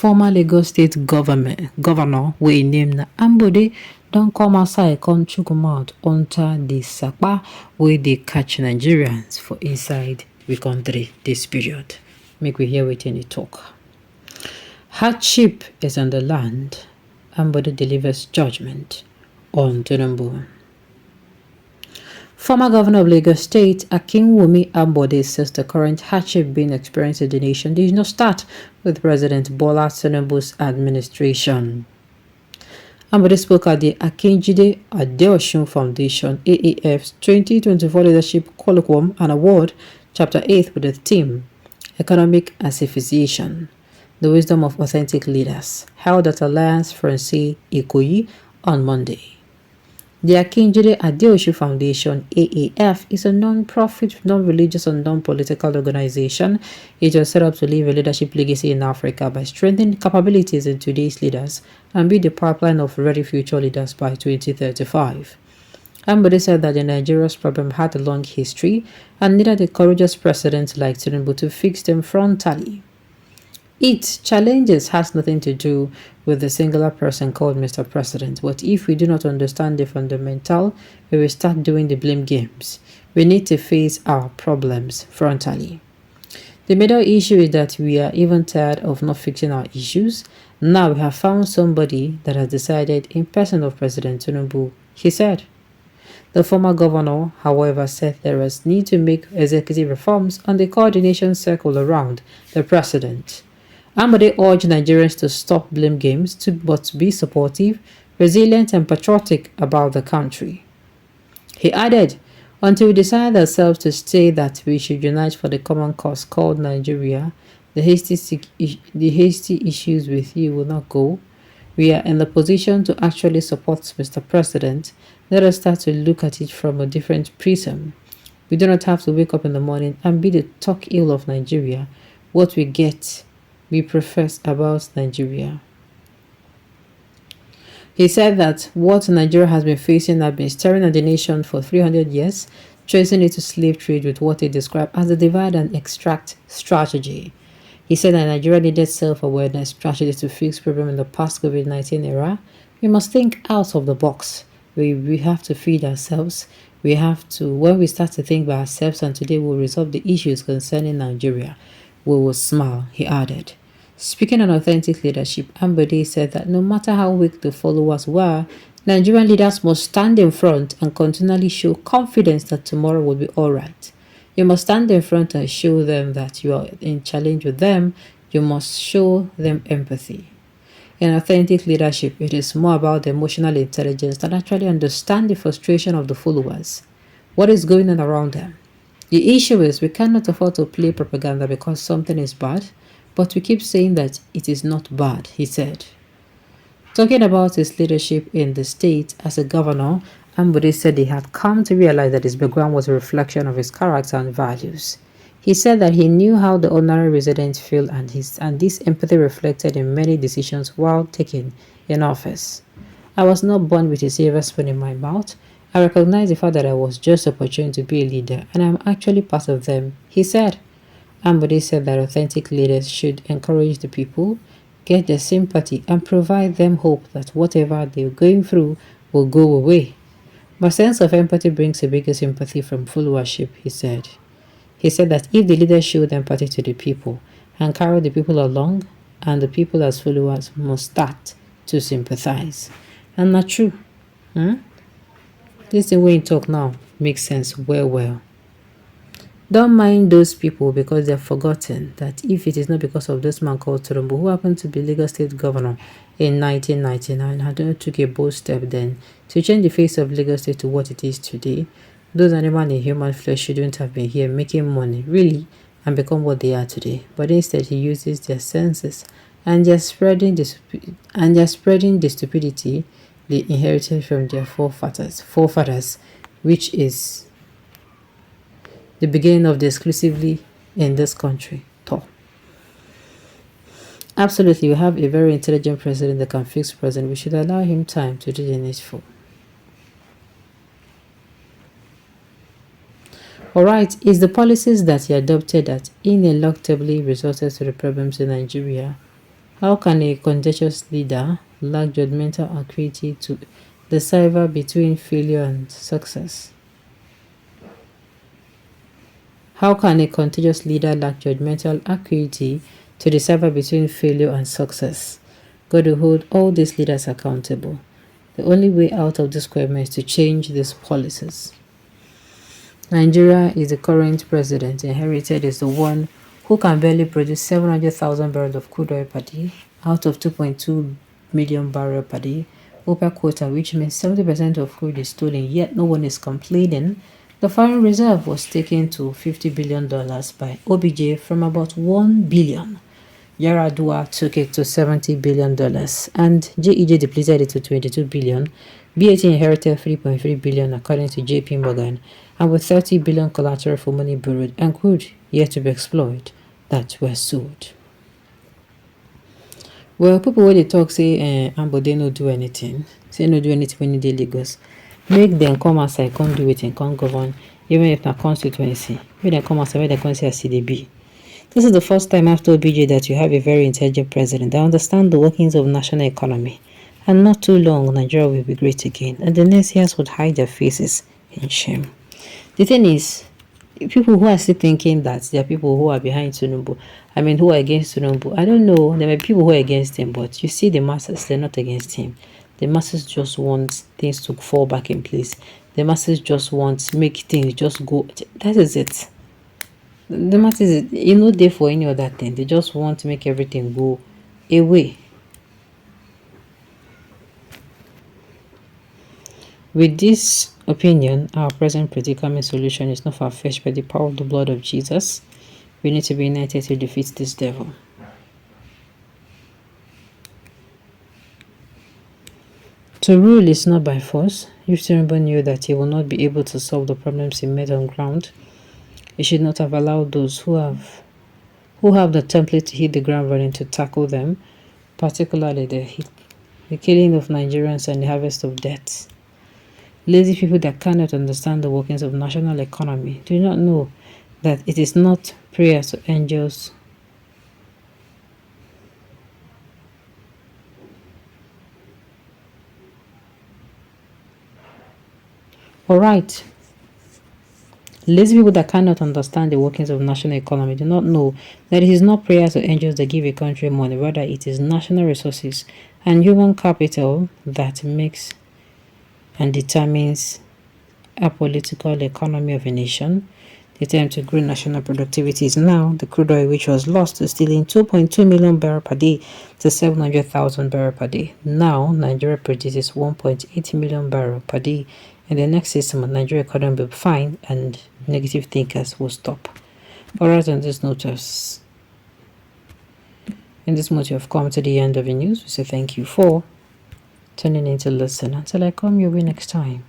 former Lagos State governor wey named AMBODE don come outside come chook mouth unter the sapa wey dey catch Nigerians for inside we country this period. Make we hear wetin e talk. Hardship is on the land. AMBODE delivers judgment on TINUBU. Former governor of Lagos State, Akinwumi Ambode, says the current hardship being experienced in the nation did not start with President Bola Tinubu's administration. Ambode spoke at the Akinjide Adeosun Foundation AAF's 2024 Leadership Colloquium and Award, Chapter 8, with the theme Economic Asphyxiation, the Wisdom of Authentic Leaders, held at Alliance Francaise Ikoyi on Monday. The Akinjide Adeosun Foundation AAF is a non-profit, non-religious and non-political organization. It was set up to leave a leadership legacy in Africa by strengthening capabilities in today's leaders and be the pipeline of ready future leaders by 2035. Ambode said that Nigeria's problem had a long history and needed a courageous president like Tinubu to fix them frontally. Its challenges has nothing to do with the singular person called Mr. President, but if we do not understand the fundamental, we will start doing the blame games. We need to face our problems frontally. The major issue is that we are even tired of not fixing our issues. Now we have found somebody that has decided in person of President Tinubu, he said. The former governor, however, said there is need to make executive reforms on the coordination circle around the president. Ambode urged Nigerians to stop blame games but be supportive, resilient and patriotic about the country. He added, until we decide ourselves to say that we should unite for the common cause called Nigeria, the hasty issues with you will not go. We are in the position to actually support Mr. President. Let us start to look at it from a different prism. We do not have to wake up in the morning and be the talk ill of Nigeria. What we get, we profess about Nigeria. He said that what Nigeria has been facing has been staring at the nation for 300 years, tracing it to slave trade with what he described as the divide and extract strategy. He said that Nigeria needed self-awareness strategy to fix problems in the post-COVID-19 era. We must think out of the box. We have to feed ourselves. We have to, when we start to think by ourselves and today we'll resolve the issues concerning Nigeria, we will smile, he added. Speaking on authentic leadership, Ambode said that no matter how weak the followers were, Nigerian leaders must stand in front and continually show confidence that tomorrow will be all right. You must stand in front and show them that you are in challenge with them. You must show them empathy. In authentic leadership, it is more about the emotional intelligence than actually understand the frustration of the followers. What is going on around them? The issue is we cannot afford to play propaganda because something is bad, but we keep saying that it is not bad, he said. Talking about his leadership in the state as a governor, Ambode said he had come to realize that his background was a reflection of his character and values. He said that he knew how the ordinary residents feel and this empathy reflected in many decisions while taking in office. I was not born with a silver spoon in my mouth. I recognize the fact that I was just opportune to be a leader and I'm actually part of them, he said. Ambode said that authentic leaders should encourage the people, get their sympathy, and provide them hope that whatever they're going through will go away. My sense of empathy brings a bigger sympathy from followership, he said. He said that if the leaders showed empathy to the people and carry the people along, and the people as followers must start to sympathize. And that's true. This thing we talk now makes sense well. Don't mind those people because they've forgotten that if it is not because of this man called Tinubu, who happened to be Lagos State governor in 1999, had took a bold step then to change the face of Lagos State to what it is today, those animals in human flesh shouldn't have been here making money, really, and become what they are today. But instead, he uses their senses and they're spreading the stupidity they inherited from their forefathers, which is the beginning of the exclusively in this country. Absolutely, we have a very intelligent president that can fix president. We should allow him time to do the needful. Alright, it's the policies that he adopted that ineluctably resulted to the problems in Nigeria. How can a contentious leader lack judgmental acuity to decipher between failure and success? How can a contentious leader lack judgmental acuity to decipher between failure and success? God will hold all these leaders accountable. The only way out of this problem is to change these policies. Nigeria is the current president. Inherited is the one who can barely produce 700,000 barrels of crude oil per day out of 2.2 million barrels per day OPEC quota, which means 70% of crude is stolen, yet no one is complaining. The foreign reserve was taken to $50 billion by OBJ from about $1 billion. Yaradua took it to $70 billion and JEJ depleted it to $22 billion. BAT inherited $3.3 billion according to JP Morgan, and with $30 billion collateral for money borrowed and crude yet to be exploited that were sold. Well, people when they talk say AMBODE no do anything, say no do anything when they Lagos, make them come outside, come do it and come govern, even if na constituency. Make them come outside, make them come say CDB. This is the first time after OBJ that you have a very intelligent president that understands the workings of national economy. And not too long, Nigeria will be great again. And the next years would hide their faces in shame. The thing is, people who are still thinking that there are people who are behind TINUBU, who are against TINUBU, I don't know. There may be people who are against him, but you see the masses, they're not against him. The masses just want things to fall back in place. The masses just want to make things just go. That is it. The matter is, there for any other thing. They just want to make everything go away. With this opinion, our present predicament solution is not far-fetched by the power of the blood of Jesus. We need to be united to defeat this devil. To rule is not by force. If Tinubu knew that he will not be able to solve the problems he met on ground, he should not have allowed those who have the template to hit the ground running to tackle them, particularly the killing of Nigerians and the harvest of death. Lazy people that cannot understand the workings of national economy do not know that it is not prayer to angels. Alright. Lazy people that cannot understand the workings of national economy do not know that it is not prayers to angels that give a country money, rather it is national resources and human capital that makes and determines a political economy of a nation. The time to grow national productivity is now. The crude oil, which was lost to stealing 2.2 million barrels per day to 700,000 barrels per day. Now, Nigeria produces 1.8 million barrels per day. In the next 6 months, Nigeria economy will be fine and negative thinkers will stop. Alright, on this note, in this note, you have come to the end of the news. We say thank you for tuning in to listen. Until I come your way next time.